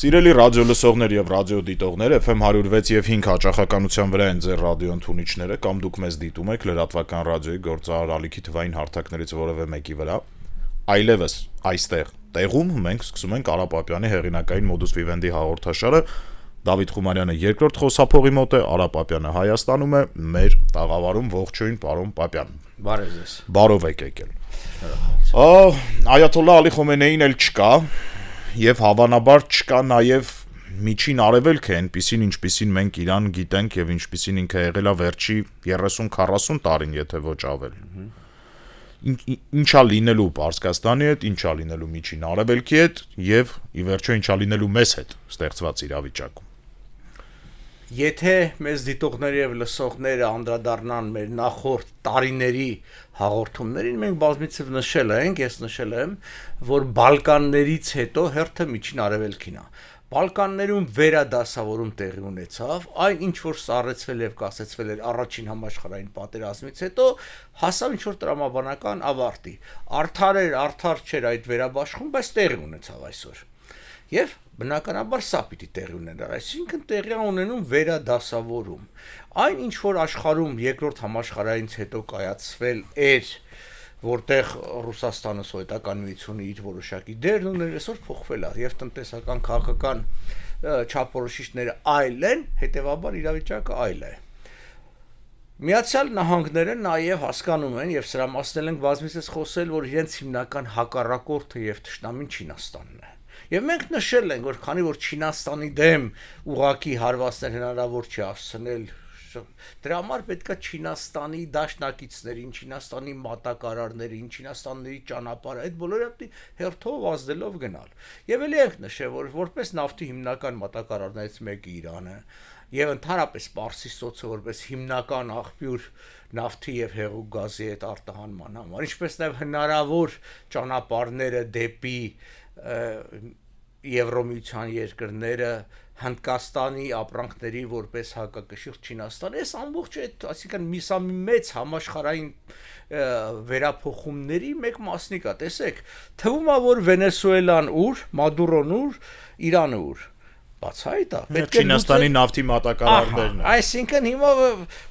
Սիրելի ռադիո լսողներ եւ ռադիո դիտողներ, FM 106 եւ 5 հաճախականության վրա են ձեր ռադիո ընդունիչները, կամ դուք մեզ դիտում եք լրատվական ռադիոյի գործարար ալիքի թվային հարթակներից որևէ մեկի վրա, այլևս այստեղ տեղում մենք սկսում ենք Արա Պապյանի հեղինակային Modus Vivendi հաղորդաշարը։ Դավիթ Խումարյանը երկրորդ խոսափողի մոտ է, Արա Պապյանը Հայաստանում է, մեր տաղավարում ողջույն պարոն Պապյան։ Բարև ձեզ։ Բարով եք եկել։ Այաթոլլահ Ալի Խոմեյնին էլ չկա, եւ հավանաբար չկա նաեւ միջին արևելքը այնպիսին ինչպիսին մենք իրան գիտենք եւ ինչպիսին ինքը եղել է վերջի 30-40 տարին, եթե ոչ ավել։ Ինչա լինելու Պարսկաստանի հետ, ինչա լինելու միջին արևելքի հետ եւ ի վերջո ինչա լինելու մեզ հետ ստեղծված իրավիճակում։ Եթե մեզ դիտողները եւ լսողները անդրադառնան մեր նախորդ տարիների հաղորդումներին, մենք բազմիցս նշել ենք, ես նշել եմ, որ Բալկաններից հետո հերթը միջին արևելքին է։ Բալկաններում վերադասավորում տեղի ունեցավ, այն ինչ որ սառեցվել եւ կասեցվել էր առաջին համաշխարհային պատերազմից հետո, հասավ ինչ որ տրամաբանական ավարտի։ Արդար չէր այդ վերաբաշխում, բայց տեղի ունեցավ այսօր։ Եվ բնականաբար սա պիտի տեղի ունենա, այսինքն տեղի ունենում վերադասավորում։ Այն ինչ որ աշխարհում երկրորդ համաշխարհայինից հետո կայացվել էր, որտեղ Ռուսաստանը սովետական միությունը իր որոշակի դերն ուներ, այսօր փոխվել է եւ տնտեսական քաղաքական չափորոշիչները այլ են, հետեւաբար իրավիճակը այլ է։ Միացյալ Նահանգները նաեւ հասկանում են եւ սրա մասն ենք բազմիցս խոսել, որ իրենց հիմնական հակառակորդը եւ թշնամին Չինաստանն է։ Եվ մենք նշել ենք, որ քանի որ Չինաստանի դեմ ուղակի հարվածներ հնարավոր չի հասցնել, դրա համար պետքա Չինաստանի դաշնակիցներին, Չինաստանի մատակարարներին, Չինաստանների ճանապարհը, այդ բոլորը հերթով ազդելով գնալ։ Եվ ելի ենք նշել, որ որպես նավթի հիմնական մատակարարներից մեկը Իրանը եւ ընդհանրապես Պարսից ծոցը որպես հիմնական աղբյուր նավթի եւ հեղուկ գազի հետ արտահանման համար, ինչպես նաեւ հնարավոր ճանապարհները դեպի Եվրոմիության երկրները, Հնդկաստանի ապրանքների որպես հակակշիռ Չինաստան, այս ամբողջ այդ, այսինքն մի մեծ համաշխարհային վերափոխումների մեկ մասնիկ է, տեսեք, թվում է որ Վենեսուելան ուր, Մադուրոն ուր, Իրանը ուր, բացահայտ է, պետք է Չինաստանի նավթի մատակարարներն են։ Այսինքն հիմա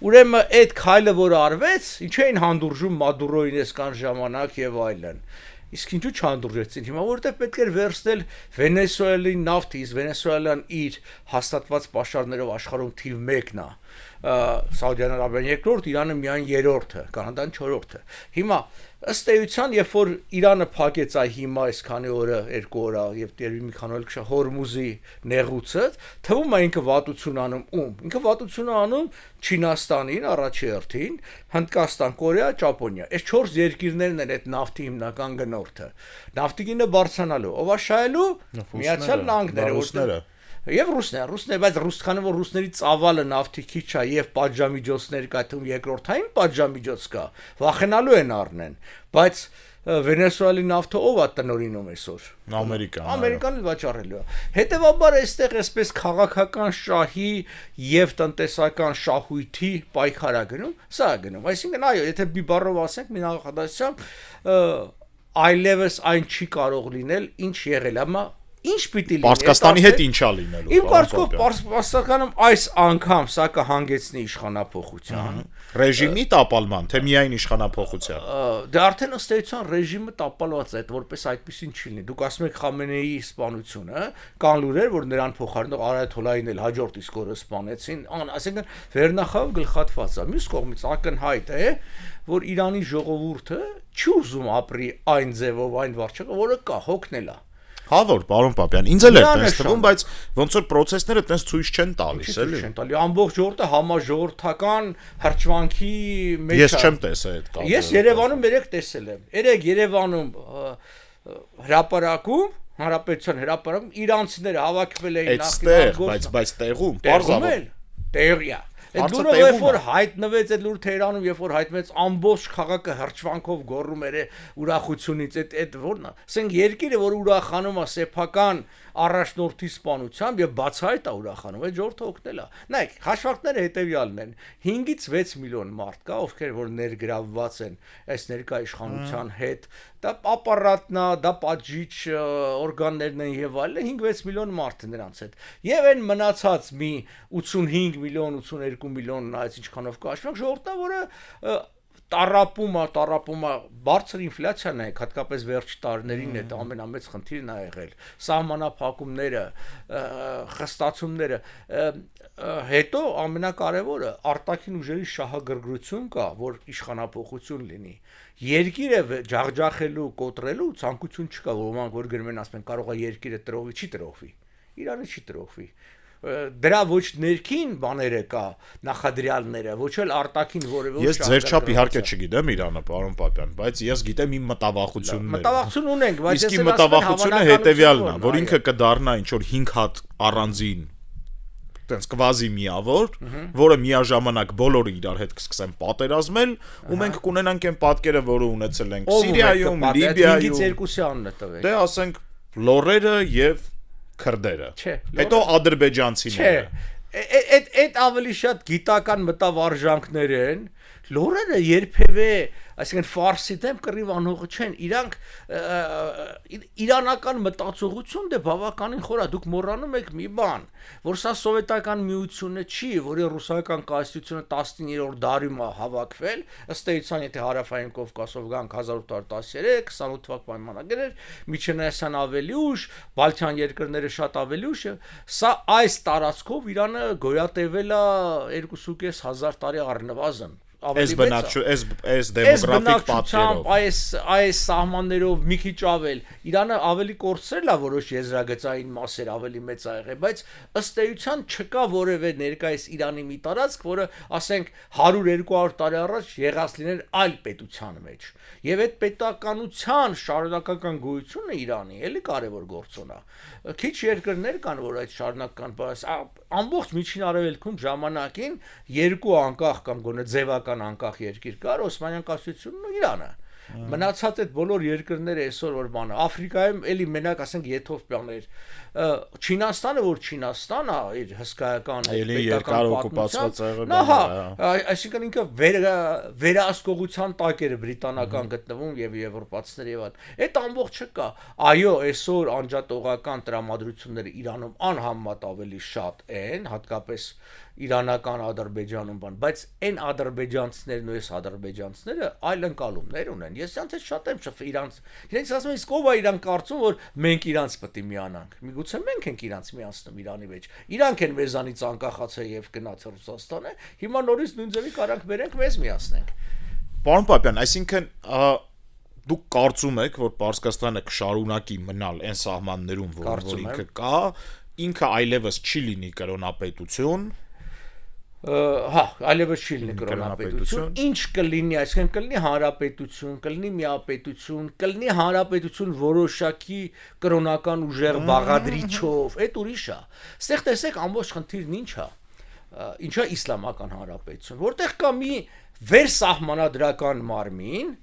ուրեմն այդ քայլը որ արվեց, ինչ էին հանդուրժում Մադուրոին այսքան ժամանակ եւ այլն։ Իսկ ինչու չհանդուրժեցին հիմա, որովհետև պետք էր վերցնել Վենեսուելայի նավթը, իսկ Վենեսուելան իր հաստատված պաշարներով աշխարհում թիվ 1-ն է, Սաուդյան Արաբիան 2-րդ, Իրանը միայն 3-րդը, Կանադան 4-րդը։ Հիմա ըստ էության, երբ որ Իրանը փակեց այ հիմա այս քանի օրը, 2 օր եւ դերվի մի քանի օր կշա Հորմուզի նեղուցը, թվում է ինքը վատություն անում ում։ Ինքը վատություն անում Չինաստանին, առաջի հերթին, Հնդկաստան, Կորեա, Ճապոնիա։ Այս 4 երկիրներն են այդ նավթի հիմնական գնորդը։ Նավթի գինը բարձրանալու, ով աշահելու Միացյալ Նահանգները, եւ ռուսները, բայց քանի որ ռուսների ծավալը նավթի քիչ է եւ պատժամիջոցներ կա, թվում երկրորդային պատժամիջոց կա, վախենալու են առնեն, բայց Վենեսուելայի նավթը ով է տնօրինում այսօր։ Ամերիկան վաճառելու է։ Հետևաբար այստեղ այսպես քաղաքական շահի եւ տնտեսական շահույթի պայքար է գնում, սա է գնում։ Այսինքն այո, եթե մի բառով ասենք, մի նախադասությամբ այլևս այն չի կարող լինել, ինչ եղել է, հիմա ինչ պիտի լինի։ Պարսկաստանի հետ ինչա լինելու։ Իմ կարծիքով Պարսկաստանում այս անգամ սա կհանգեցնի իշխանափոխության։ Ռեժիմի տապալման, թե միայն իշխանափոխության։ Դե արդեն ըստ էության ռեժիմը տապալված է, որպես այդպեսին չի լինի։ Դուք ասում եք Խամենեիի սպանությունը, կան լուրեր, որ նրան փոխարինող Այաթոլլահին էլ հաջորդ իսկ օրը սպանեցին, այսինքն վերնախավ գլխատված է։ Մյուս կողմից ակնհայտ է, որ Իրանի ժողովուրդը չի ուզում ապրի այն ձևով, այն վարչակը, որը կա, հոգնել է։ Հավոր, պարոն Պապյան, ինձ էլ է տես թվում, բայց ոնց որ process-ները տես ցույց չեն տալիս, էլի։ Չեն տալի, ամբողջ ժողովուրդը համաժողովրդական հրճվանքի մեջ է։ Ես չեմ տեսել այդ կապը։ Ես Երևանում երեք տեսել եմ։ Երեք Երևանում հրապարակում, Հանրապետության հրապարակում իրանցիները հավաքվել էին նախնական, բայց տեղում, տեղում էլ, տեղյա։ Այդ լուրը երբ որ հայտնվեց, այդ լուրը Թեհրանում երբ որ հայտնվեց, ամբողջ քաղաքը հրճվանքով գոռում էր ուրախությունից, այդ որն է։ Ասենք երկիրը, որ ուրախանում է սեփական առաջնորդի սպանությամբ եւ բացահայտ է ուրախանում, այդ ժողովուրդը օգնել է։ Նայեք, հաշվարկները հետեւյալն են. 5-ից 6 միլիոն մարդ կա, ովքեր որ ներգրավված են այս ներկա իշխանության հետ, դա ապարատն է, դա պատժիչ օրգաններն են եւ այլն, 5-6 միլիոն մարդ է նրանց հետ։ Եվ այն մնացած մի 85 միլիոն, 82 միլիոն նայած ինչքանով կհաշվենք, ժողովուրդն է, որը տարապում է, բարձր ինֆլյացիան է, հատկապես վերջ տարիներին է, դա ամենամեծ խնդիրն է եղել, սահմանափակումները, խստացումները, հետո ամենակարևորը արտաքին ուժերի շահագրգռություն կա, որ իշխանափոխություն լինի, երկիրը ջախջախելու, կոտրելու ցանկություն չկա, ոմանք որ գրում են ասում են կարող է երկիրը տրողվի, չի տրողվի, Իրանը չի տրողվի, դրա ոչ ներքին բաները կա, նախադրյալները, ոչ էլ արտաքին որևէ Ես ձեր չափ իհարկե չգիտեմ Իրանը, պարոն Պապյան, բայց ես գիտեմ իմ մտավախությունները։ Մտավախություն ունենք, բայց իսկ իմ մտավախությունը հետեւյալն է, որ ինքը կդառնա ինչ որ 5 հատ առանձին տենց կվազի միավոր, որը միաժամանակ բոլորը իրար հետ կսկսեն պատերազմել, ու մենք կունենանք այն պատկերը, որը ունեցել ենք Սիրիայում, Լիբիայում։ 5-ից 2-ի անունը տվեք։ Դե ասենք լոռերը եւ քրդերը։ Հետո ադրբեջանցիները։ Այդ ավելի շատ գիտական մտավարժանքներ են, լոռերը երբևէ, այսինքն ֆարսի դեմ կռիվ անողը չեն, իրանք իրանական մտածողություն դե բավականին խոր է, դուք մոռանում եք մի բան, որ սա սովետական միությունը չի, որի ռուսական կայսրությունը 19-րդ դարում է հավաքվել, ըստ էության եթե հարավային Կովկասով գանք 1813, 28 թվակ պայմանագրեր, Միջինայասյան ավելի ուշ, Բալթյան երկրները շատ ավելի ուշ, սա այս տարածքով Իրանը գոյատևել է 2.500 տարի առնվազն Այս դեմոգրաֆիկ պատկերով այս սահմաններով մի քիչ ավել Իրանը ավելի կորցրել է որոշ եզրագծային մասեր ավելի մեծ ա եղել բայց ըստ էության չկա որևէ ներկայիս Իրանի մի տարածք որը ասենք 100-200 տարի առաջ եղած լիներ այլ պետության մեջ եւ այդ պետականության շարունակական գոյությունը Իրանի էլի կարևոր գործոն է քիչ երկրներ կան որ այդ շարունակական ամբողջ միջին արևելքում ժամանակին երկու անկախ կամ գոնե ձևական անկախ երկիր կար Օսմանյան կայսրությունն ու Իրանը մնացած այդ բոլոր երկրները այսօր որ բանը Աֆրիկայում էլի մենակ ասենք Եթովպիաներ Չինաստանը որ Չինաստան է իր հսկայական երկար օկուպացված եղել հա այսինքն ինքը վերահսկողության տակ էր բրիտանական գտնվում եւ եվրոպացիներ եւ այդ ամբողջը կա այո այսօր անջատողական տրամադրությունները Իրանում անհամեմատ ավելի շատ են հատկապես իրանական Ադրբեջանում բան բայց այն ադրբեջանցիներն ու այս ադրբեջանցիները այլ ընկալումներ ունեն ես ցանց շատ եմ շփ իրենց ասում են իսկ ով է իրան կարծում որ մենք իրանց պետք է միանանք միգուցե մենք ենք իրանց միացնում Իրանի մեջ իրանք են մեզանից անկախացել եւ գնացել Ռուսաստանը հիմա նորից նույն ձևի կարանք բերենք մեզ միացնենք Պարոն Պապյան այսինքն դուք կարծում եք որ Պարսկաստանը կշարունակի մնալ այն սահմաններում որ ինքը կա ինքը այլևս չի լինի կրոնապետություն հա, այլևս չի լինի կրոնապետություն, ինչ կլինի, այսինքն կլինի հանրապետություն, կլինի միապետություն, կլինի հանրապետություն որոշակի կրոնական ուժեղ բաղադրիչով, այդ ուրիշ է։ Ստեղ տեսեք ամբողջ խնդիրն ինչ է։ Ինչա իսլամական հանրապետություն, որտեղ կա մի վերսահմանադրական մարմին,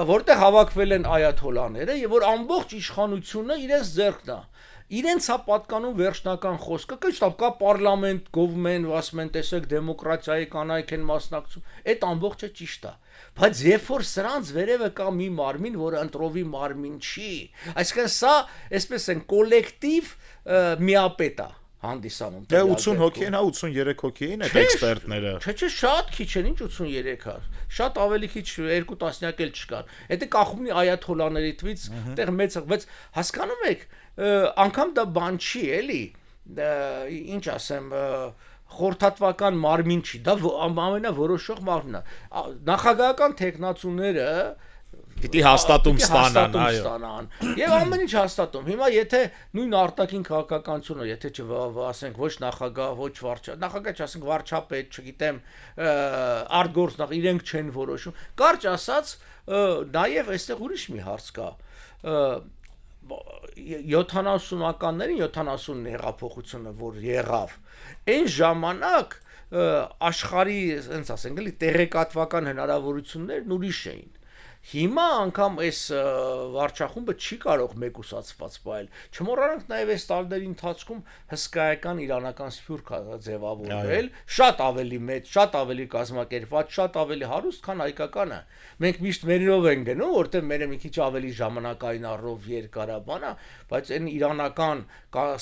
որտեղ հավաքվել են այաթոլաները եւ որ ամբողջ իշխանությունը իրենց ձեռքն է։ Իրենց հա պատկանում վերջնական խոսքը կստապ կա պարլամենտ գովմեն ասում են տեսեք դեմոկրատիայի կանայք են մասնակցում այդ ամբողջը ճիշտ է բայց երբ որ սրանց վերևը կա մի մարմին որը ընտրովի մարմին չի այսինքն սա այսպես են կոլեկտիվ միապետ է հանդիսանում դե 80 հոգի են հա 83 հոգի են այդ էքսպերտները չէ շատ քիչ են ինչ 83-ը շատ ավելի քիչ 2 տասնյակ էլ չկան դա կախում է այաթոլաների թվից այդտեղ մեծ բայց հասկանում եք անգամ դա բան չի էլի ինչ ասեմ խորհրդատվական մարմին չի դա ամենավորոշող մարմինն է նախագահական տեխնացուները Պիտի հաստատում ստանան, Եվ ամեն ինչ հաստատում։ Հիմա եթե նույն արտաքին քաղաքականությունը, եթե ասենք ոչ նախագահ, ոչ վարչապետ, նախագահ չասենք վարչապետ, չգիտեմ, արտգործնախ իրենք չեն որոշում։ Կարճ ասած, նաև այստեղ ուրիշ մի հարց կա։ 70-ականներին 70 հեղափոխությունը որ եղավ, այն ժամանակ աշխարհի, ասենց ասենք, էլի տեղեկատվական հնարավորություններն ուրիշ էին։ Հիմա անգամ այս վարչախումբը չի կարող մեկուսացված պահել։ Չմոռանանք նաև այս տարիների ընթացքում հսկայական իրանական սփյուռք ձևավորվել, շատ ավելի մեծ, շատ ավելի կազմակերպված, շատ ավելի հարուստ, քան հայկականը։ Մենք միշտ մերով ենք գնում, որտեղ մերը մի քիչ ավելի ժամանակային առով երկարաբան է, բայց այն իրանական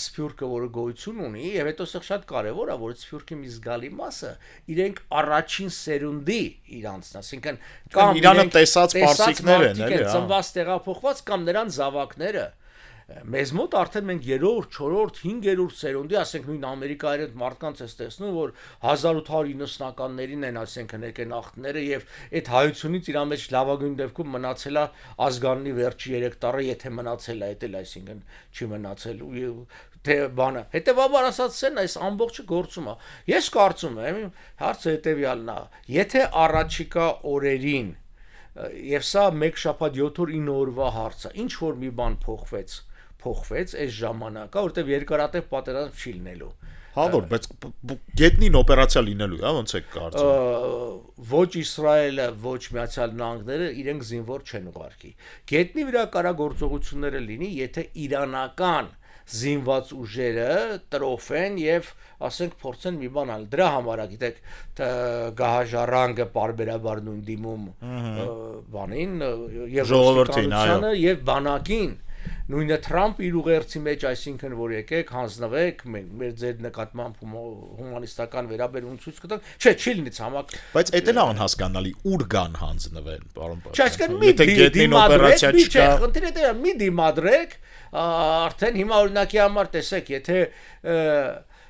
սփյուռքը, որը գոյություն ունի, եւ հետո սա շատ կարեւոր է, որ սփյուռքի մի զգալի մասը իրենք առաջին սերունդի իրանցն, ասինքն կամ Իրանը տեսած պարսիկներ են, էլի, ծնված տեղափոխված կամ նրանց զավակները։ Մեզ մոտ արդեն մենք 3-րդ, 4-րդ, 5-րդ սերունդի, ասենք նույն ամերիկայերեն մարդկանց ես տեսնում, որ 1890-ականներին են, ասենք եկեն ախտները եւ այդ հայությունից իր մեջ լավագույն դեպքում մնացել է ազգանունի վերջի 3 տարը, եթե մնացել է, դա այսինքն չի մնացել թե բանը։ Հետևաբար ասածն այս ամբողջը գործում է։ Ես կարծում եմ, հարցը հետեւյալն է. եթե առաջիկա օրերին եւ սա 1 շաբաթ 7 օր 9 օրվա հարց է, ինչ որ մի բան փոխվեց այս ժամանակա, որտեղ երկարատև պատերազմ չի լինելու։ Հավոր, բայց գետնին օպերացիա լինելու է, ոնց է կարծում։ Ոչ Իսրայելը, ոչ Միացյալ Նահանգները իրենք զինվոր չեն ուղարկի։ Գետնի վրա կարագործողությունները լինի, եթե իրանական զինված ուժերը տրոֆեն եւ ասենք փորձեն մի բան անել։ Դրա համար է, գիտեք, գահաժառանգը պարբերաբար նույն դիմում բանին եւ ժողովրդին եւ բանակին։ Նույնը Թրամփ իր ուղերձի մեջ, այսինքն որ եկեք հանձնվեք, մեր ձեր նկատմամբ հումանիստական վերաբերմունք ցույց կտանք, չի լինի ցամաք։ Բայց էդ էլ անհասկանալի, ուր կան հանձնվեն, պարոն Պաշտպան։ Եթե գետնին օպերացիա չկա, խնդիրը դա մի դիմադրեք, արդեն հիմա օրինակի համար տեսեք, եթե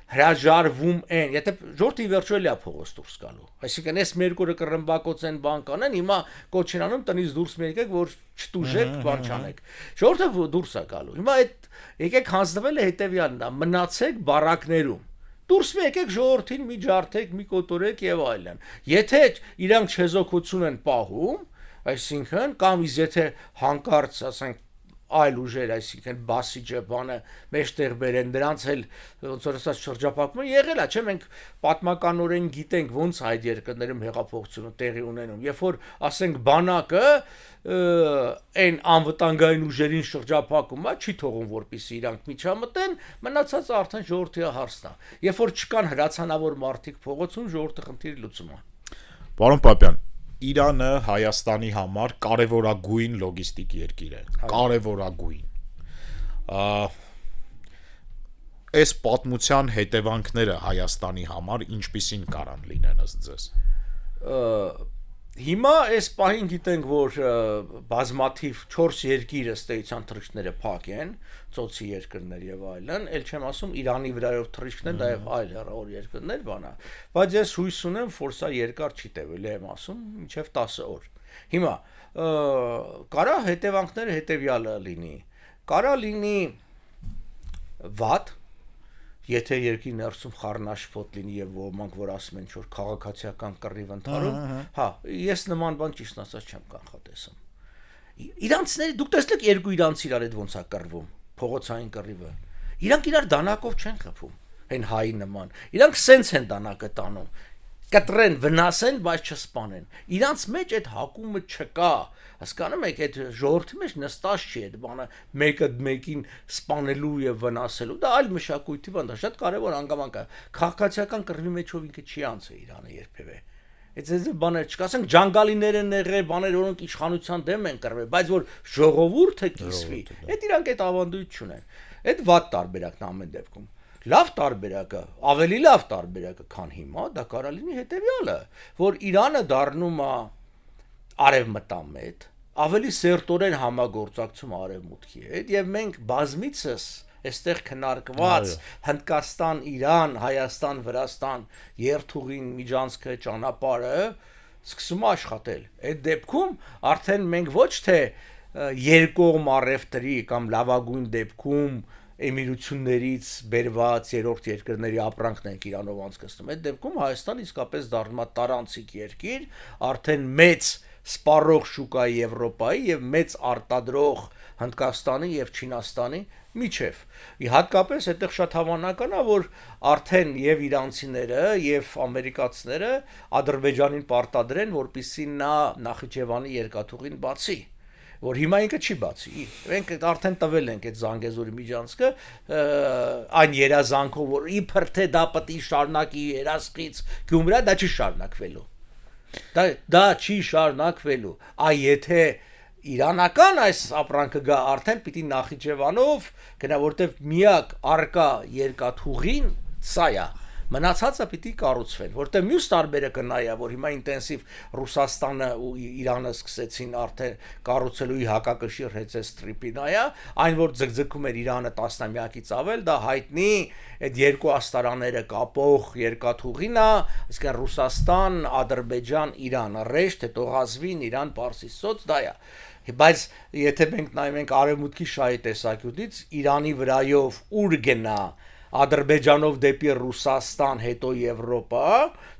հրաժարվում են, եթե ժողովրդի վերջո էլի է փողոց դուրս գալու։ Այսինքն այս մերկուրը կռմբակոց են բան կանեն, հիմա կոչինանում տնից դուրս մեկեք, որ չտուժեք, բան չանեք։ Ժողովուրդը դուրս է գալու։ Հիմա այդ եկեք հանձնվել է հետեւյալն է, մնացեք բարակներում։ Դուրս եկեք ժողովրդին մի ջարդեք, մի կոտորեք եւ այլն։ Եթե իրանք չեզոքություն են պահում, այսինքն կամ եթե հանկարծ, ասենք այլ ուժեր, այսինքն բասիջը բանը մեջտեղ բերեն, դրանց էլ ոնց որ ասած շրջապատում եղել է, չէ՞, մենք պատմականորեն գիտենք ոնց այդ երկրներում հեղափոխությունը տեղի ունենում, երբ որ ասենք բանակը այն անվտանգային ուժերին շրջապատում է, չի թողում որպեսզի իրանք միջամտեն, մնացածը արդեն ժողովրդի հարցն է, երբ որ չկան հրացանավոր մարդիկ փողոցում, ժողովրդի խնդիրը լուծում է։ Պարոն Պապյան, Իրանը Հայաստանի համար կարևորագույն լոգիստիկ երկիր է, կարևորագույն։ Այս պատմության հետևանքները Հայաստանի համար ինչպիսին կարան լինեն ըստ ձեզ։ Հիմա այս պահին գիտենք, որ բազմաթիվ 4 երկիր ըստ էության թռիչքները փակ են, ծոցի երկրներ եւ այլն, ել չեմ ասում Իրանի վրայով թռիչքներ, դա եւ այլ հեռավոր երկրներ բանա, բայց ես հույս ունեմ, որ սա երկար չի տևելու, եմ ասում, մինչեւ 10 օր։ Հիմա կարա հետևանքները հետեւյալը լինի։ Կարա լինի վատ, եթե երկրի ներսում խառնաշփոթ լինի եւ ոմանք որ ասում են որ քաղաքացիական կռիվ ընթարում, հա, ես նման բան ճիշտ ասած չեմ կանխատեսում։ Իրանցիները դուք տեսնեք երկու իրանցի իրար հետ ոնց է կռվում, փողոցային կռիվը։ Իրանք իրար դանակով չեն խփում, այն հայի նման։ Իրանք սենց են դանակը տանում։ Կտրեն, վնասեն, բայց չսպանեն։ Իրանց մեջ այդ հակումը չկա։ Հասկանում եք, այդ ժողովրդի մեջ նստած չի այդ բանը մեկը մեկին սպանելու եւ վնասելու։ Դա այլ մշակույթի բան, դա շատ կարեւոր հանգամանք է։ Քաղաքացիական կռվի մեջով ինքը չի անցել Իրանը երբևէ։ Այդ բաներ չկա, ասենք ջանգալիներ են եղել, բաներ, որոնք իշխանության դեմ են կռվել, բայց որ ժողովուրդը կիսվի, այդ իրանք այդ ավանդույթ չունեն։ Այդ վատ տարբերակն ամեն դեպքում։ Լավ տարբերակը, ավելի լավ տարբերակը, քան հիմա, դա կարա լինի հետեւյալը, որ Իրանը դառնում է արևմտամետ, ավելի սերտորեն համագործակցում արևմուտքի հետ, եւ մենք բազմիցս այստեղ քննարկված Հնդկաստան, Իրան, Հայաստան, Վրաստան երթուղին միջանցքը ճանապարհը սկսում է աշխատել։ Այդ դեպքում արդեն մենք ոչ թե երկկողմ առևտրի կամ լավագույն դեպքում էմիրություններից բերված երրորդ երկրների ապրանքն ենք Իրանով անցկացնում։ Այդ դեպքում Հայաստանը իսկապես դառնում է տարանցիկ երկիր, արդեն մեծ սպառող շուկայի Եվրոպայի եւ մեծ արտադրող Հնդկաստանի եւ Չինաստանի միջև։ Հատկապես այդտեղ շատ հավանական է, որ արդեն եւ իրանցիները եւ ամերիկացիները Ադրբեջանին պարտադրեն, որպեսզի նա Նախիջևանի երկաթուղին բացի, որ հիմա ինքը չի բացի։ Մենք արդեն տվել ենք այդ Զանգեզուրի միջանցքը այն երազանքով, որ իբր թե դա պետք է շարունակի երասխից Գյումրիա, դա չի շարունակվելու։ Դա չի շարունակվելու։ Այ եթե իրանական այս ապրանքը գա արդեն պիտի Նախիջևանով գնա, որտեվ միակ արկա երկաթուղին սա է, մնացածը պիտի կառուցվեն, որտեվ մյուս տարբերակը նա է, որ հիմա ինտենսիվ Ռուսաստանը ու Իրանը սկսեցին արդեն կառուցելու հակակշիռ հեծեստրիպի նա է, այն որ ձգձգում էր Իրանը տասնամյակից ավել, դա հայտնի այդ երկու աստարաները կապող երկաթուղին է, այսինքն Ռուսաստան, Ադրբեջան, Իրան, ռեշտ հետո Ղազվին, Իրան, Պարսից ծոց դա է։ Բայց եթե մենք նայում ենք արևմուտքի շահի տեսակետից, Իրանի վրայով ուր գնա Ադրբեջանով դեպի Ռուսաստան, հետո Եվրոպա,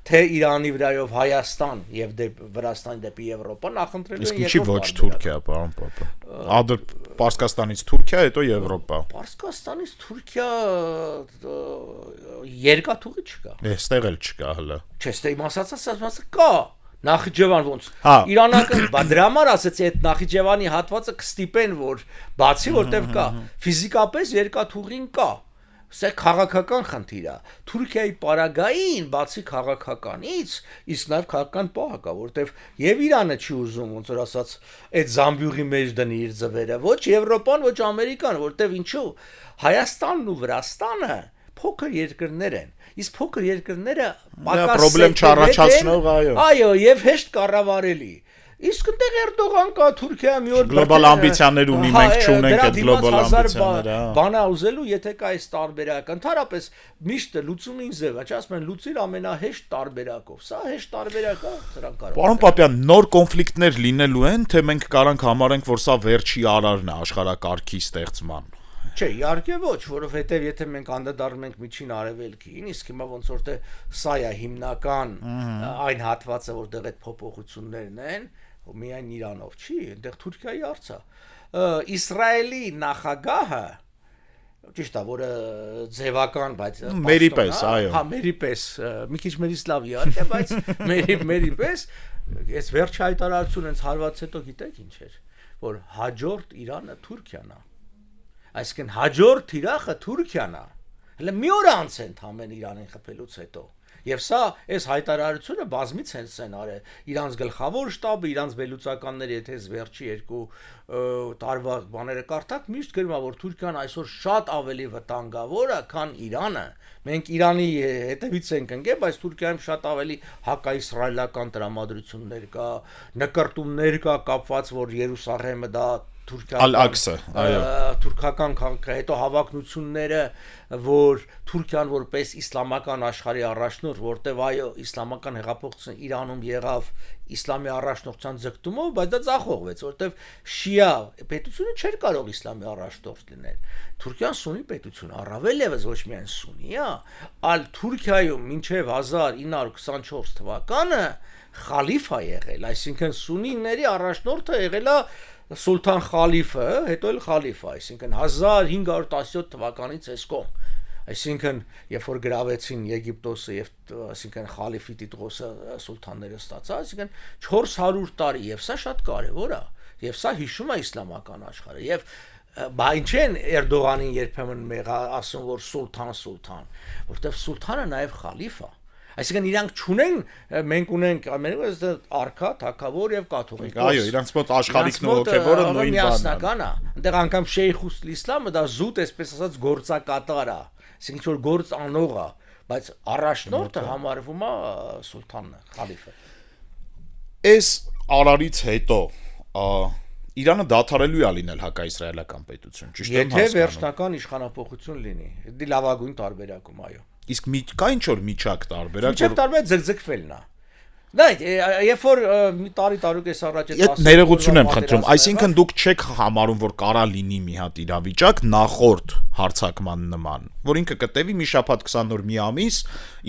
թե Իրանի վրայով Հայաստան եւ Վրաստան դեպի Եվրոպա, նախընտրելու են երկրորդ։ Իսկ ոչ Թուրքիա, պարոն Պապը։ Պարսկաստանից Թուրքիա, հետո Եվրոպա։ Պարսկաստանից Թուրքիա երկաթուղի չկա։ Այստեղ էլ չկա հələ։ Չէ, ստե իմ ասածը կա։ Նախիջևան ոնց իրանական դրա համար ասեցի այդ Նախիջևանի հատվածը կստիպեն որ բացի որտեվ կա ֆիզիկապես երկաթուղին կա սա քաղաքական խնդիր է Թուրքիայի պարագային բացի քաղաքականից իսկ նաև քաղաքական պահ կա որտեվ եւ Իրանը չի ուզում ոնց որ ասած այդ զամբյուղի մեջ դնի իր ձվերը ոչ Եվրոպան ոչ Ամերիկան որտեվ ինչու Հայաստանն ու Վրաստանը փոքր երկրներ են իսկ փոքր երկրները պակաս պրոբլեմ չառաջացնող այո եւ հեշտ կառավարելի իսկ այնտեղ Էրդողան կա Թուրքիա մի օր գլոբալ ամբիցիաներ ունի մենք չունենք այդ գլոբալ ամբիցիաները բանա ուզելու եթե կա այս տարբերակ ընդհանրապես միշտ լուծումին ձև չէ ասում են լուծիր ամենահեշտ տարբերակով սա հեշտ տարբերակ է դրան կարող Պարոն Պապյան նոր կոնֆլիկտներ լինելու են թե մենք կարանք համարենք որ սա վերջի արարն է աշխարհակարգի ստեղծման Չէ, իհարկե ոչ, որովհետև եթե մենք անդրադառնում ենք միջին արևելքին, իսկ հիմա ոնց որ թե սա է հիմնական այն հատվածը, որտեղ այդ փոփոխություններն են, միայն Իրանով չի, այնտեղ Թուրքիայի հարց է։ Իսրայելի նախագահը ճիշտ է, որը ձևական, բայց մերի պես, այո։ Հա, մերի պես, մի քիչ մերից լավ իհարկե, բայց մերի պես, այս վերջ հայտարարությունը հենց հարված հետո գիտեք ինչ էր, որ հաջորդ Իրանը Թուրքիան է։ Այսինքն հաջորդ թիրախը Թուրքիան է։ Հələ մի օր անց են ամեն Իրանին խփելուց հետո։ Եվ սա այս հայտարարությունը բազմից են արել իրանց գլխավոր շտաբը, իրանց վերլուծականները, եթե այս վերջի երկու տարվա բաները կարդաք, միշտ գրում է, որ Թուրքիան այսօր շատ ավելի վտանգավոր է, քան Իրանը։ Մենք Իրանի հետևից ենք ընկել, բայց Թուրքիայում շատ ավելի հակաիսրայելական տրամադրություններ կա, նկարտումներ կա կապված, որ Երուսաղեմը դա Ալ-Ակսա, այո, թուրքական քաղաքը, հետո հավակնությունները, որ Թուրքիան որպես իսլամական աշխարհի առաջնորդ, որտեվ այո, իսլամական հեղափոխությունը Իրանում եղավ իսլամի առաջնորդության ձգտումով, բայց դա ձախողվեց, որտեվ շիա պետությունը չէր կարող իսլամի առաջնորդ լինել։ Թուրքիան սունի պետություն, առավել եւս ոչ միայն սունի, այլ Թուրքիայում մինչև 1924 թվականը խալիֆա եղել, այսինքն սունիների առաջնորդը եղել է Սուլթան Խալիֆը, հետո էլ խալիֆա, այսինքն 1517 թվականից այս կողմ, այսինքն երբ որ գրավեցին Եգիպտոսը եւ այսինքն խալիֆի տիտղոսը սուլթանները ստացա, այսինքն 400 տարի եւ սա շատ կարեւոր է եւ սա հիշում է իսլամական աշխարհը եւ Բայց չեն Էրդողանին երբեմն մեղա ասում որ սուլթան, որտեվ սուլթանը նաեւ խալիֆա Այսինքն իրանք չունեն, մենք ունենք ամենից արքա, թագավոր եւ կաթողիկ։ Այո, իրանք մոտ աշխարհիկն ու հոգեվորը նույն բանն է։ Այնտեղ անգամ Շեյխուս Իսլամը դա զուտ այսպես ասած գործակատար է, այսինքն ինչ որ գործ անող է, բայց առաջնորդը համարվում է սուլթանը, խալիֆը։ Այս արարից հետո Իրանը դադարելու է լինել հակաիսրայելական պետություն, ճիշտ եմ հասկանում։ Եթե վերջնական իշխանապողություն լինի, դա լավագույն տարբերակում, այո։ Իսկ կա ինչ որ միջակ տարբերակ, միջակ տարբերակ ձգձգվելն է։ Դա երբ որ մի տարուկես առաջ այդ ներողություն եմ խնդրում, այսինքն դուք չեք համարում որ կարա լինի մի հատ իրավիճակ նախորդ հարձակման նման, որ ինքը կտևի մի շաբաթ 20 օր մի ամիս,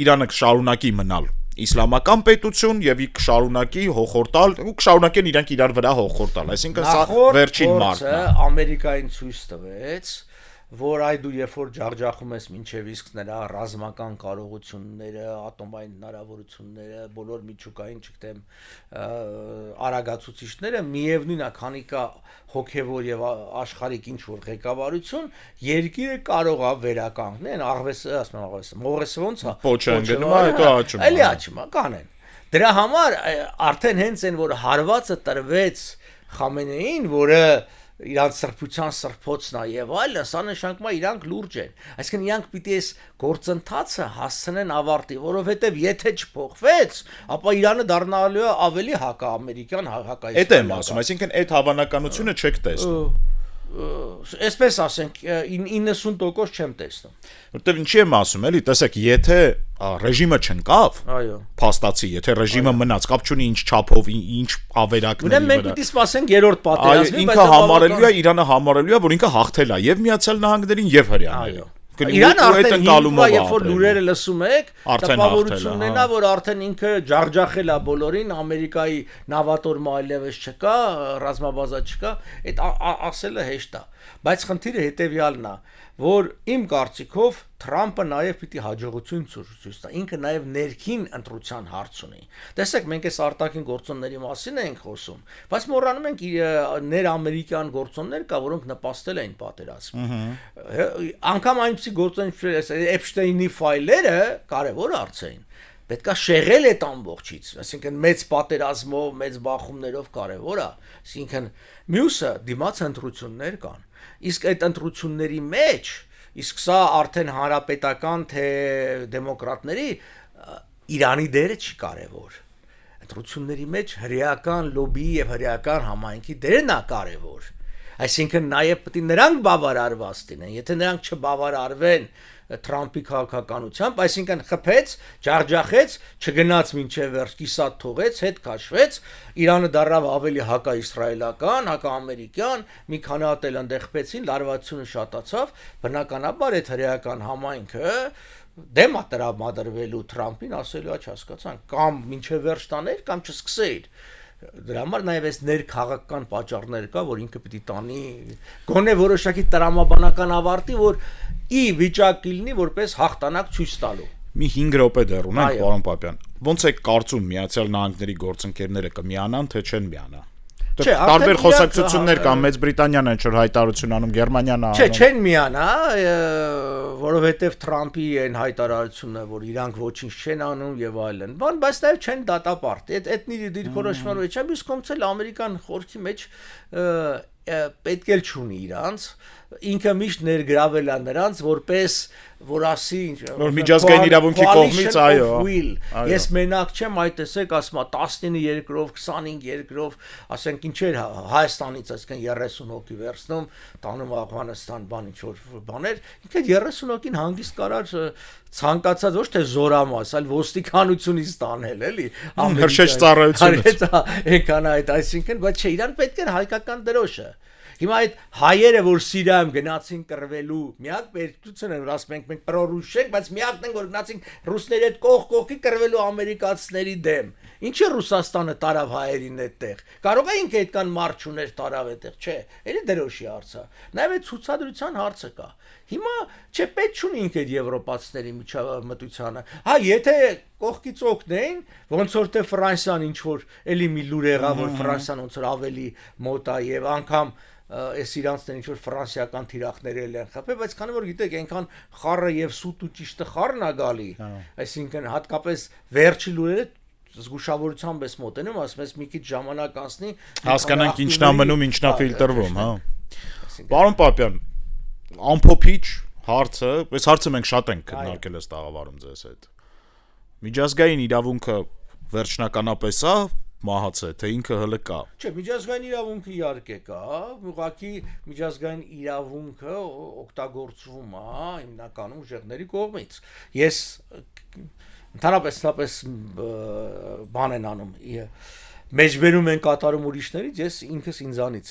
Իրանը կշարունակի մնալ իսլամական պետություն եւ ի կշարունակի հոխորտալ ու կշարունակեն իրանք իրար վրա հոխորտալ, այսինքն սա վերջին մարտն է։ Ամերիկային ցույց տվեց, որ այ դու երբ որ ջախջախում ես մինչև իսկ նրա ռազմական կարողությունները, ատոմային հնարավորությունները, բոլոր միջուկային, չգիտեմ, արագացուցիչները, միևնույն է, քանի կա հոգևոր եւ աշխարհիկ ինչ որ ղեկավարություն, երկիրը կարող է վերականգնել, ասում եմ, մողեսը ոնց է, փոչը ընկնում է, հետո աճում է։ Էլի աճում է, կանեն։ Դրա համար արդեն հենց այն որ հարվածը տրվեց Խամենեին, որը իրանց սրբության սրբոցն է եւ այլն, սա նշանակում է իրանք լուրջ են, այսինքն իրանք պիտի այս գործընթացը հասցնեն ավարտի, որովհետեւ եթե չփոխվեց, ապա Իրանը դառնալու է ավելի հակաամերիկյան, հակաիսլամական։ Էդ եմ ասում, այսինքն այդ հավանականությունը չեք տեսնում։ Այսպես ասենք 90% չեմ տեսնում։ Որտեւ ինչի եմ ասում, էլի, տեսեք, եթե ռեժիմը չընկավ, այո, փաստացի, եթե ռեժիմը մնաց, կապ չունի ինչ չափով, ինչ ավերակների վրա։ Մենք պիտի սպասենք երրորդ պատերազմին, ինքը համարելու է, Իրանը համարելու է, որ ինքը հաղթել է եւ Միացյալ Նահանգներին եւ Հրեաներին։ Իրանը արդեն հիմա երբ որ լուրերը լսում եք, տպավորությունն է նա, որ արդեն ինքը ջախջախել է բոլորին, Ամերիկայի նավատորմը այլևս չկա, ռազմաբազա չկա, այդ ասելը հեշտ է, բայց խնդիրը հետեւյալն է, որ իմ կարծիքով Թրամփը նաև պիտի հաջողություն ցույց տա, ինքը նաև ներքին ընտրության հարց ունի։ Տեսեք, մենք այս արտաքին գործոնների մասին ենք խոսում, բայց մոռանում ենք ներամերիկյան գործոններ կա, որոնք նպաստել են պատերազմին։ Անկամ այնպիսի գործոններ, Էփշտեյնի ֆայլերը կարևոր հարց էին։ Պետք է շեղել այդ ամբողջից, այսինքն մեծ պատերազմով, մեծ բախումներով կարևոր է, այսինքն մյուսը դիմաց ընտրություններ կան։ Իսկ այդ ընտրությունների մեջ, իսկ սա արդեն հանրապետական թե դեմոկրատների Իրանի դերը չի կարևոր։ Ընտրությունների մեջ հրեական լոբիի եւ հրեական համայնքի դերն է կարևոր։ Այսինքն նաև պետք է նրանք բավարարված լինեն, եթե նրանք չբավարարվեն Թրամփի քաղաքականությամբ, այսինքն խփեց, ջախջախեց, չգնաց մինչև վերջ, կիսատ թողեց, հետ քաշվեց, Իրանը դառավ ավելի հակաիսրայելական, հակաամերիկյան, մի քանի հատ էլ ընդեղբեցին, լարվածությունը շատացավ, բնականաբար այդ հրեական համայնքը դեմ է տրամադրվելու Թրամփին, ասելու է, չհասկացան, կամ մինչև վերջ տաներ, կամ չսկսեիր։ Դրա համար նաև այս ներքաղաքական պատճառներ կա, որ ինքը պիտի տանի գոնե որոշակի տրամաբանական ավարտի, որ ի վիճակի լինի որպես հաղթանակ ցույց տալու։ Մի 5 րոպե դեռ ունենք, պարոն Պապյան։ Ոնց է կարծում Միացյալ Նահանգների գործընկերները կմիանան, թե չեն միանա։ Տարբեր խոսակցություններ կան, Մեծ Բրիտանիան է ինչ-որ հայտարարություն անում, Գերմանիան է անում։ Չեն միանա, որովհետև Թրամփի այն հայտարարությունը, որ իրանք ոչինչ չեն անում եւ այլն։ Բայց նաև չեն դատապարտի։ Այդ դիրքորոշման մեջ է, իսկ կոմց էլ ամերիկան խորքի մեջ պետք էլ չունի իրանց, ինքը միշտ ներգրավել է նրանց որպես որ ասի որ միջազգային իրավունքի կողմից այո ես մենակ չեմ այ տեսեք ասում 19 երկրով 25 երկրով ասենք ինչեր Հայաստանից այսքան 30 հոգի վերցնում տանում Աֆղանստան բան ինչ որ բաներ ինքը 30 հոգին հանգիստ կարար ցանկացած ոչ թե զորամաս այլ ոստիկանությունից տանել էլի հրշեջ ծառայությունից եկան այդ այսինքն բայց չէ իրան պետք է հայկական դրոշը Հիմա այդ հայերը, որ Սիրիայում գնացին կռվելու, միակ պետությունը, որ ասում ենք մենք պրոռուս ենք, բայց միակն են, որ գնացին ռուսների հետ կողքի կռվելու ամերիկացիների դեմ։ Ինչի Ռուսաստանը տարավ հայերին այդտեղ։ Կարող է ինքը այդքան մարդ չուներ տարավ այդտեղ, չէ։ Էլի դրոշի հարցը։ Նաև այդ ցուցադրության հարցը կա։ Հիմա չէ պետք չունի ինքը եվրոպացիների միջամտությանը։ Հա, եթե կողքից օգնեին, ոնց որ թե Ֆրանսիան ինչ որ էլի մի լուր եղավ, որ Ֆրանսիան ոնց որ ավելի մոտ է եւ անգամ այս իրանցն ինչ որ ֆրանսիական թիրախներ են խփել, բայց քանի որ գիտեք, այնքան խառը եւ սուտ ու ճիշտը խառն է գալի, այսինքն հատկապես վերջի լուրերը զգուշավորությամբ էս մոտենում, ասում ես մի քիչ ժամանակ անցնի, հասկանանք ինչն է մնում, ինչն է ֆիլտրվում, հա։ Պարոն Պապյան, ամփոփիչ հարցը, այս հարցը մենք շատ ենք քննարկել այս տաղավարում ձեզ հետ։ Միջազգային իրավունքը վերջնականապես է մահացե, թե ինքը հələ կա։ Չէ, միջազգային իրավունքը իհարկե կա, ուղղակի միջազգային իրավունքը օգտագործվում է հիմնականում ուժեղների կողմից։ Ես ընդհանրապես բան են անում, մեջբերում են կատարում ուրիշներից, ես ինքս ինձանից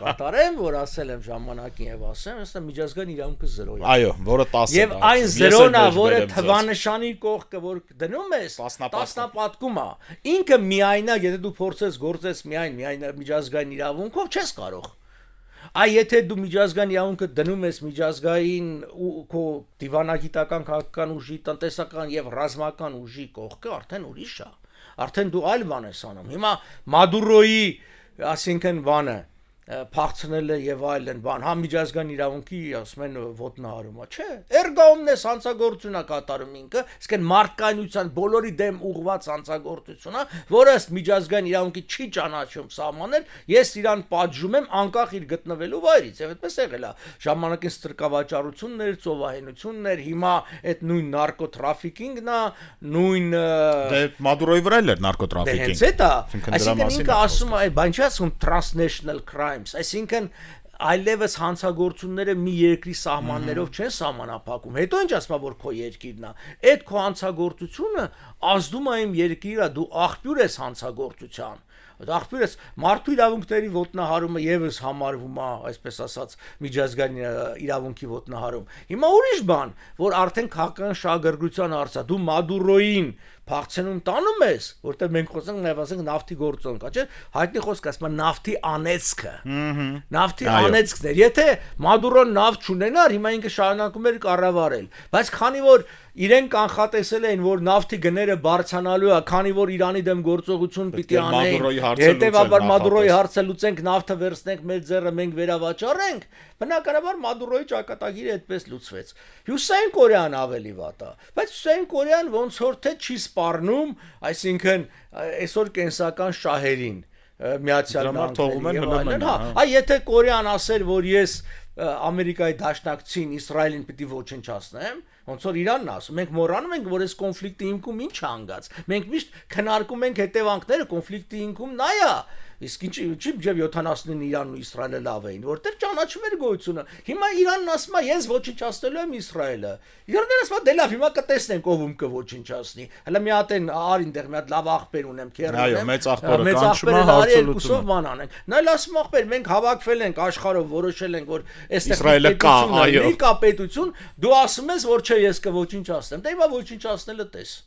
կատարեմ, որ ասել եմ ժամանակին եւ ասեմ, ըստ միջազգային իրավունքը 0 է։ Այո, որը 10 է։ Եվ այն 0-ն է, որը թվանշանի կողքը որ դնում ես, 10-պատկում է։ Ինքը միայնակ, եթե դու փորձես գործես միայն միջազգային իրավունքով, չես կարող։ Այ եթե դու միջազգային իրավունքը դնում ես միջազգային քո դիվանագիտական քաղաքական ուժի, տնտեսական եւ ռազմական ուժի կողքը, արդեն ուրիշ է։ Արդեն դու այլ բան ես անում։ Հիմա Մադուրոյի, ասինքն բանը փախցնելը եւ այլն բան, հա միջազգային իրավունքի ասում են ոտնահարումը, չէ, էրգաումն է հանցագործությունա կատարում ինքը, իսկ այն մարդկայնության բոլորի դեմ ուղղված հանցագործությունա, որը միջազգային իրավունքի չի ճանաչում սահմաններ, ես իրան պատժում եմ անկախ իր գտնվելու վայրից, եւ այդպես եղել է։ Ժամանակին ստրկավաճառություններ, ծովահենություններ, հիմա այդ նույն նարկոտրաֆիկինգն է, նույն Դե Մադուրոյի վրա էլ էր նարկոտրաֆիկինգ։ Հենց էդ է, այսինքն ինքը ասում է, բան չի ասում transnational crime, այսինքն այլևս հանցագործությունները մի երկրի սահմաններով չեն սահմանափակում։ Հետո ինչ ասում որ քո երկիրն է։ Այդ քո հանցագործությունը ազդում է իմ երկիրը, դու աղբյուր ես հանցագործության։ Աղբյուր ես մարդու իրավունքների ոտնահարումը եւս համարվում է, այսպես ասած, միջազգային իրավունքի ոտնահարում։ Հիմա ուրիշ բան, որ արդեն քաղաքական շահագրգռության հարց է, դու Մադուրոյին փախցնում տանում ես, որտեղ մենք խոսենք նաև ասենք նավթի գործոնք, չէ՞։ Հայտնի խոսք ասում է նավթի անեծքը։ Նավթի անեծքն էր։ Եթե Մադուրոն նավ չունենար, հիմա ինքը շարունակում էր կառավարել։ Բայց քանի որ իրեն կանխատեսել էին, որ նավթի գները բարձրանալու է, քանի որ Իրանի դեմ գործողություն պիտի անեն, հետեւաբար Մադուրոյի հարցը լուծենք, նավթը վերցնենք մեր ձեռը, մենք վերավաճառենք, բնականաբար Մադուրոյի ճակատագիրը այդպես լուծվեց։ Հյուսային Կորեան ավելի վատ է, բայց Հյուսային Կորեան ոնց որ թե չի սպառնում, այսինքն այսօր կենսական շահերին Միացյալ Նահանգներին, հա, եթե Կորեան ասեր, որ ես Ամերիկայի դաշնակցին Իսրայելին պիտի ոչնչացնեմ, ոնց որ Իրանն ասում, մենք մոռանում ենք, որ այս կոնֆլիկտի հիմքում ինչ է անգած։ Մենք միշտ քննարկում ենք հետևանքները, կոնֆլիկտի հիմքում նա է։ Իսկ ինչի մինչև 79-ին Իրանն ու Իսրայելը լավ էին, որտեղ ճանաչում էր գոյությունը։ Հիմա Իրանն ասում է, ես ոչնչացնելու եմ Իսրայելը։ Իրանն ասում է, դե լավ, հիմա կտեսնենք ով ում կոչնչացնի։ Հələ մի հատ են արինտեղ մի հատ լավ աղբեր ունեմ, քերն ունեմ։ Այո, մեծ աղբերը կանչում է հարցը բան անենք։ Նա էլ ասում աղբեր, մենք հավաքվել ենք աշխարհով, որոշել ենք, որ այստեղ Իսրայելը կա, այո։ Կա պետություն, դու ասում ես, որ չէ, ես կոչնչացնեմ։ Դե հիմա ոչնչացնելը տես։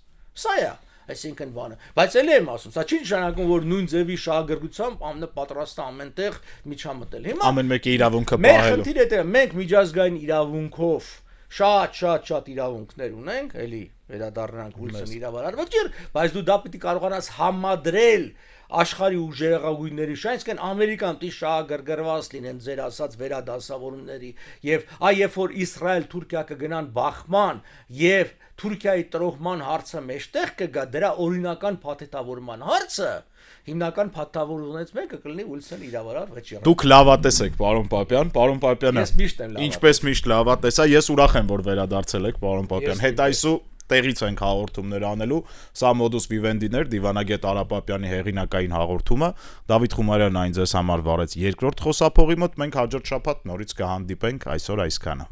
Սա է։ Այսինքն բանը, բայց ելի եմ ասում, սա չի նշանակում, որ նույն ձևի շահագրգռությամբ ամենը պատրաստ է ամենտեղ միջամտել։ Հիմա ամեն մեկի իրավունքը պահելու։ Մեր խնդիրը դա է, մենք միջազգային իրավունքով շատ իրավունքներ ունենք, էլի վերադառնանք Ուիլսոն իրավարարվաճիր, բայց դու դա պիտի կարողանաս համադրել աշխարհի ուժեղագույնների շահ, այսինքն Ամերիկան պիտի շահագրգռված լինեն ձեր ասած վերադասավորումների եւ երբ որ Իսրայել Թուրքիա կգնան բախման եւ Թուրքիայի տրոհման հարցը մեջտեղ կգա, դրա օրինական փաթեթավորման հարցը հիմնական փաթեթավորողներից մեկը կլինի Ուիլսոն իրավարար վճիռը։ Դուք լավատես եք, պարոն Պապյան, պարոն Պապյանը։ Ես միշտ եմ լավատես։ Ինչպես միշտ լավատես է, ես ուրախ եմ, որ վերադարձել եք, պարոն Պապյան։ Հետայսու տեղից ենք հաղորդումներ անելու, սա Modus Vivendi-ն էր, Դիվանագետ Արա Պապյանի հեղինակային հաղորդումը, Դավիթ Խումարյանն այն ձեզ համար վարեց երկրորդ խոսափողի մոտ, մենք հաջորդ շաբաթ նորից կհանդիպենք, այսօր այսքանը։